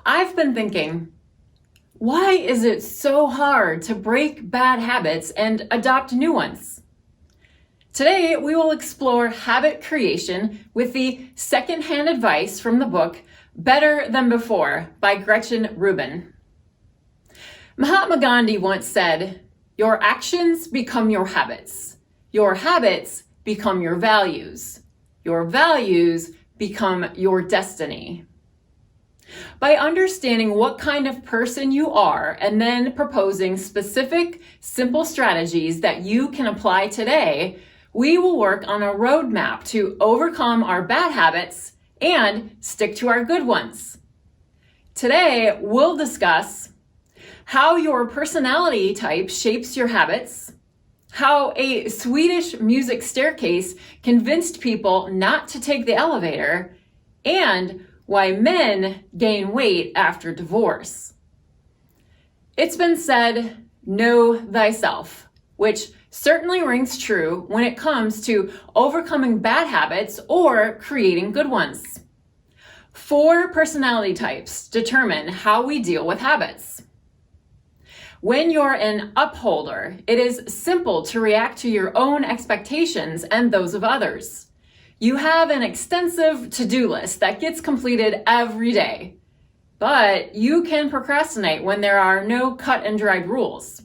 I've been thinking, why is it so hard to break bad habits and adopt new ones? Today, we will explore habit creation with the secondhand advice from the book Better Than Before by Gretchen Rubin. Mahatma Gandhi once said, "Your actions become your habits. Your habits become your values. Your values become your destiny." By understanding what kind of person you are and then proposing specific, simple strategies that you can apply today, we will work on a roadmap to overcome our bad habits and stick to our good ones. Today, we'll discuss how your personality type shapes your habits, how a Swedish music staircase convinced people not to take the elevator, and why men gain weight after divorce. It's been said, know thyself, which certainly rings true when it comes to overcoming bad habits or creating good ones. 4 personality types determine how we deal with habits. When you're an upholder, it is simple to react to your own expectations and those of others. You have an extensive to-do list that gets completed every day, but you can procrastinate when there are no cut and dried rules.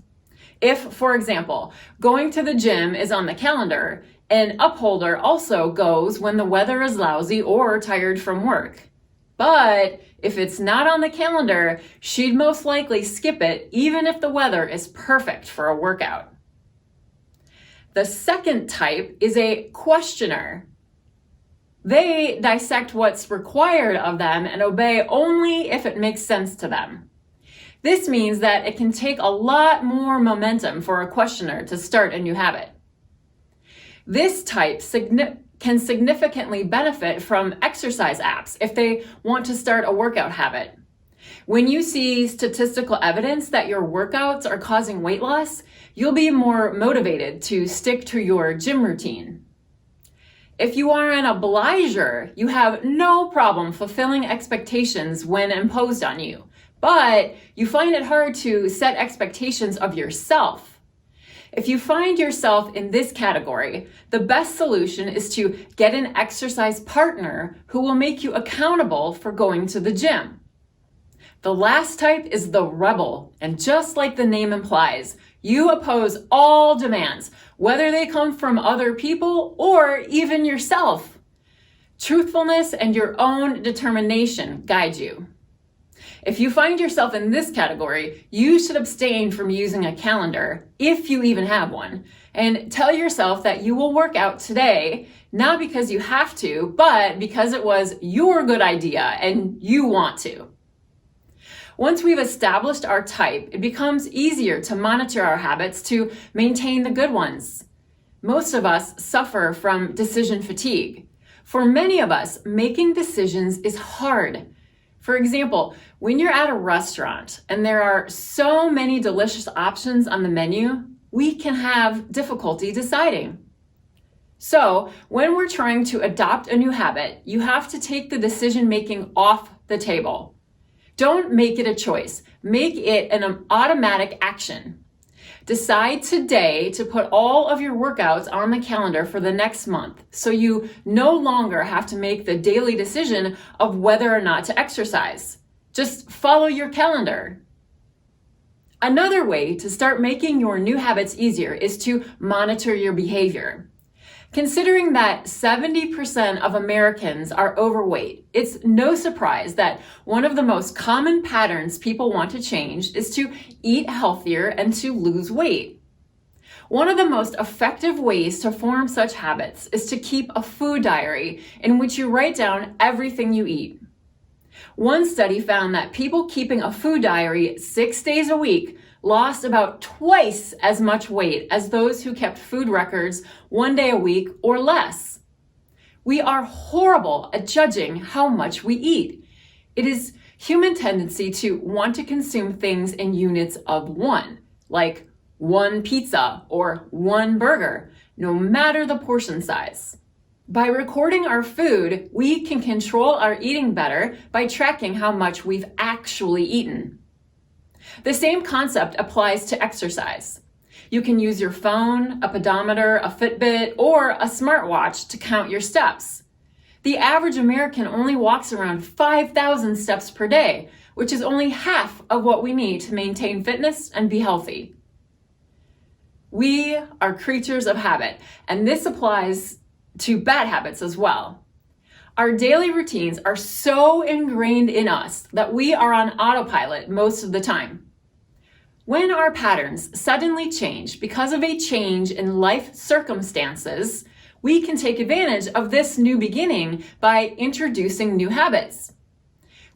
If, for example, going to the gym is on the calendar, an upholder also goes when the weather is lousy or tired from work. But if it's not on the calendar, she'd most likely skip it even if the weather is perfect for a workout. The second type is a questioner. They dissect what's required of them and obey only if it makes sense to them. This means that it can take a lot more momentum for a questioner to start a new habit. This type can significantly benefit from exercise apps if they want to start a workout habit. When you see statistical evidence that your workouts are causing weight loss, you'll be more motivated to stick to your gym routine. If you are an obliger, you have no problem fulfilling expectations when imposed on you, but you find it hard to set expectations of yourself. If you find yourself in this category, the best solution is to get an exercise partner who will make you accountable for going to the gym. The last type is the rebel, and just like the name implies, you oppose all demands, whether they come from other people or even yourself. Truthfulness and your own determination guide you. If you find yourself in this category, you should abstain from using a calendar, if you even have one, and tell yourself that you will work out today, not because you have to, but because it was your good idea and you want to. Once we've established our type, it becomes easier to monitor our habits to maintain the good ones. Most of us suffer from decision fatigue. For many of us, making decisions is hard. For example, when you're at a restaurant and there are so many delicious options on the menu, we can have difficulty deciding. So, when we're trying to adopt a new habit, you have to take the decision-making off the table. Don't make it a choice. Make it an automatic action. Decide today to put all of your workouts on the calendar for the next month, so you no longer have to make the daily decision of whether or not to exercise. Just follow your calendar. Another way to start making your new habits easier is to monitor your behavior. Considering that 70% of Americans are overweight, it's no surprise that one of the most common patterns people want to change is to eat healthier and to lose weight. One of the most effective ways to form such habits is to keep a food diary in which you write down everything you eat. One study found that people keeping a food diary 6 days a week lost about twice as much weight as those who kept food records 1 day a week or less. We are horrible at judging how much we eat. It is human tendency to want to consume things in units of 1, like 1 pizza or 1 burger, no matter the portion size. By recording our food, we can control our eating better by tracking how much we've actually eaten. The same concept applies to exercise. You can use your phone, a pedometer, a Fitbit, or a smartwatch to count your steps. The average American only walks around 5,000 steps per day, which is only half of what we need to maintain fitness and be healthy. We are creatures of habit, and this applies to bad habits as well. Our daily routines are so ingrained in us that we are on autopilot most of the time. When our patterns suddenly change because of a change in life circumstances, we can take advantage of this new beginning by introducing new habits.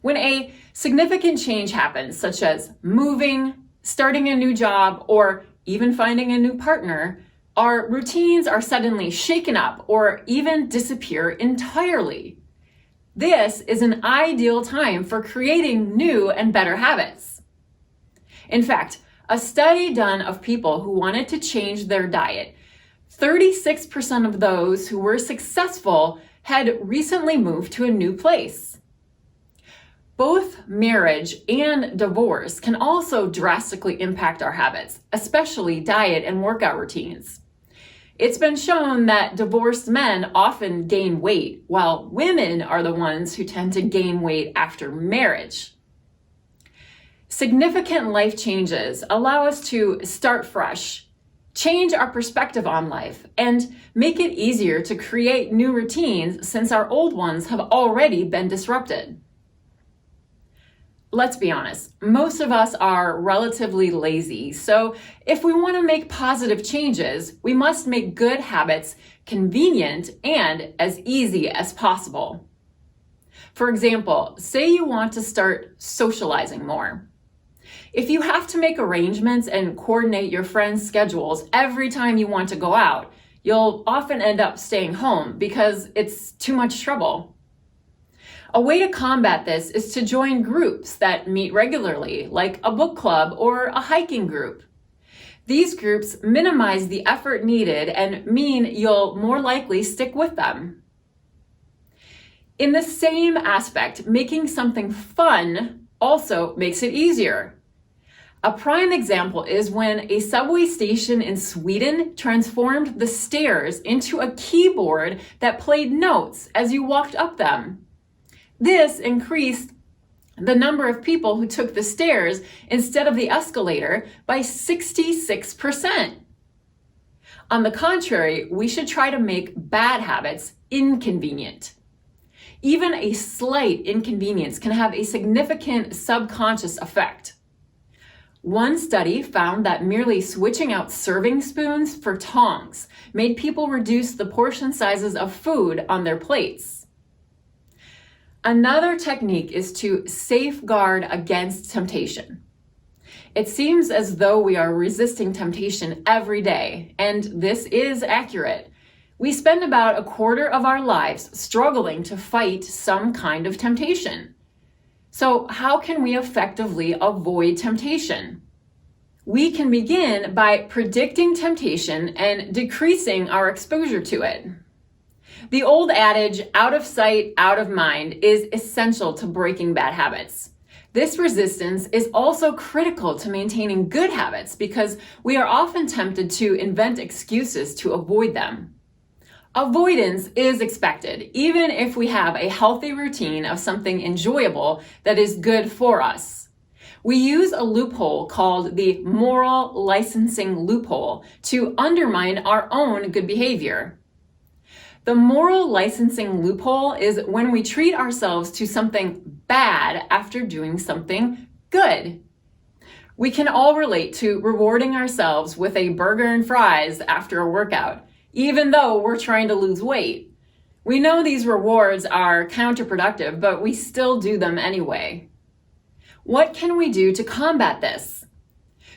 When a significant change happens, such as moving, starting a new job, or even finding a new partner, our routines are suddenly shaken up or even disappear entirely. This is an ideal time for creating new and better habits. In fact, a study done of people who wanted to change their diet, 36% of those who were successful had recently moved to a new place. Both marriage and divorce can also drastically impact our habits, especially diet and workout routines. It's been shown that divorced men often gain weight, while women are the ones who tend to gain weight after marriage. Significant life changes allow us to start fresh, change our perspective on life, and make it easier to create new routines since our old ones have already been disrupted. Let's be honest, most of us are relatively lazy, so if we want to make positive changes, we must make good habits convenient and as easy as possible. For example, say you want to start socializing more. If you have to make arrangements and coordinate your friends' schedules every time you want to go out, you'll often end up staying home because it's too much trouble. A way to combat this is to join groups that meet regularly, like a book club or a hiking group. These groups minimize the effort needed and mean you'll more likely stick with them. In the same aspect, making something fun also makes it easier. A prime example is when a subway station in Sweden transformed the stairs into a keyboard that played notes as you walked up them. This increased the number of people who took the stairs instead of the escalator by 66%. On the contrary, we should try to make bad habits inconvenient. Even a slight inconvenience can have a significant subconscious effect. One study found that merely switching out serving spoons for tongs made people reduce the portion sizes of food on their plates. Another technique is to safeguard against temptation. It seems as though we are resisting temptation every day, and this is accurate. We spend about a quarter of our lives struggling to fight some kind of temptation. So how can we effectively avoid temptation? We can begin by predicting temptation and decreasing our exposure to it. The old adage, out of sight, out of mind, is essential to breaking bad habits. This resistance is also critical to maintaining good habits because we are often tempted to invent excuses to avoid them. Avoidance is expected, even if we have a healthy routine of something enjoyable that is good for us. We use a loophole called the moral licensing loophole to undermine our own good behavior. The moral licensing loophole is when we treat ourselves to something bad after doing something good. We can all relate to rewarding ourselves with a burger and fries after a workout, even though we're trying to lose weight. We know these rewards are counterproductive, but we still do them anyway. What can we do to combat this?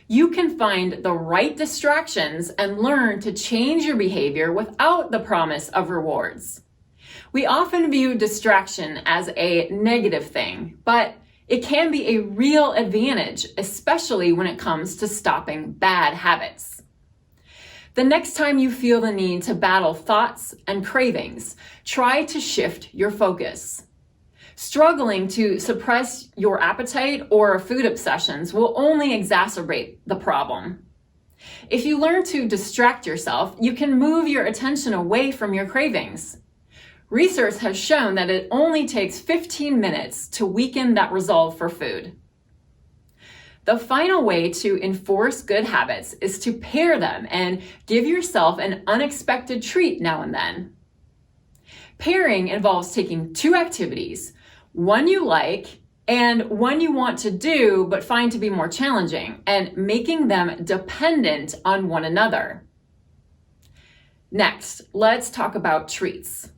You can find the right distractions and learn to change your behavior without the promise of rewards. We often view distraction as a negative thing, but it can be a real advantage, especially when it comes to stopping bad habits. The next time you feel the need to battle thoughts and cravings, try to shift your focus. Struggling to suppress your appetite or food obsessions will only exacerbate the problem. If you learn to distract yourself, you can move your attention away from your cravings. Research has shown that it only takes 15 minutes to weaken that resolve for food. The final way to enforce good habits is to pair them and give yourself an unexpected treat now and then. Pairing involves taking two activities, one you like and one you want to do but find to be more challenging, and making them dependent on one another. Next, let's talk about treats.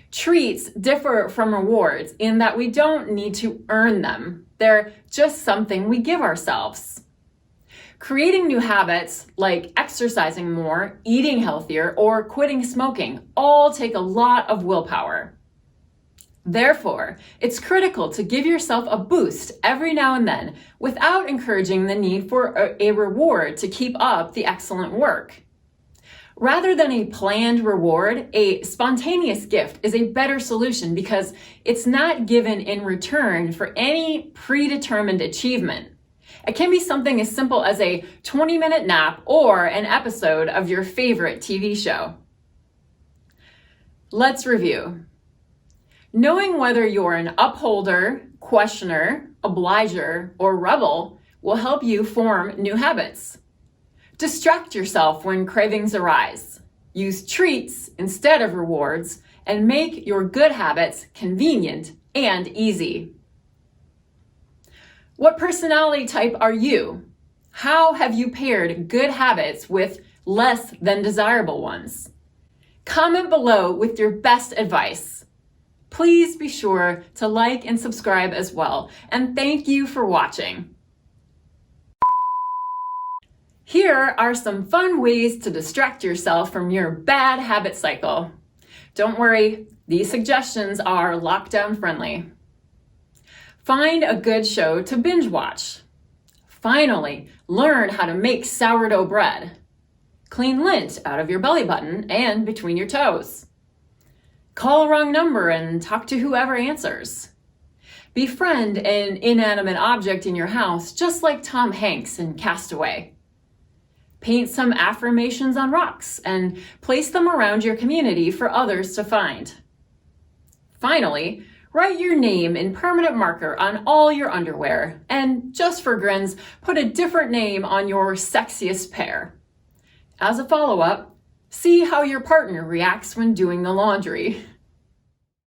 Treats differ from rewards in that we don't need to earn them. They're just something we give ourselves. Creating new habits like exercising more, eating healthier, or quitting smoking all take a lot of willpower. Therefore, it's critical to give yourself a boost every now and then without encouraging the need for a reward to keep up the excellent work. Rather than a planned reward, a spontaneous gift is a better solution because it's not given in return for any predetermined achievement. It can be something as simple as a 20-minute nap or an episode of your favorite TV show. Let's review. Knowing whether you're an upholder, questioner, obliger, or rebel will help you form new habits. Distract yourself when cravings arise. Use treats instead of rewards, and make your good habits convenient and easy. What personality type are you? How have you paired good habits with less than desirable ones? Comment below with your best advice. Please be sure to like and subscribe as well, and thank you for watching. Here are some fun ways to distract yourself from your bad habit cycle. Don't worry, these suggestions are lockdown friendly. Find a good show to binge watch. Finally, learn how to make sourdough bread. Clean lint out of your belly button and between your toes. Call a wrong number and talk to whoever answers. Befriend an inanimate object in your house, just like Tom Hanks in Castaway. Paint some affirmations on rocks and place them around your community for others to find. Finally, write your name in permanent marker on all your underwear, and just for grins, put a different name on your sexiest pair. As a follow-up, see how your partner reacts when doing the laundry.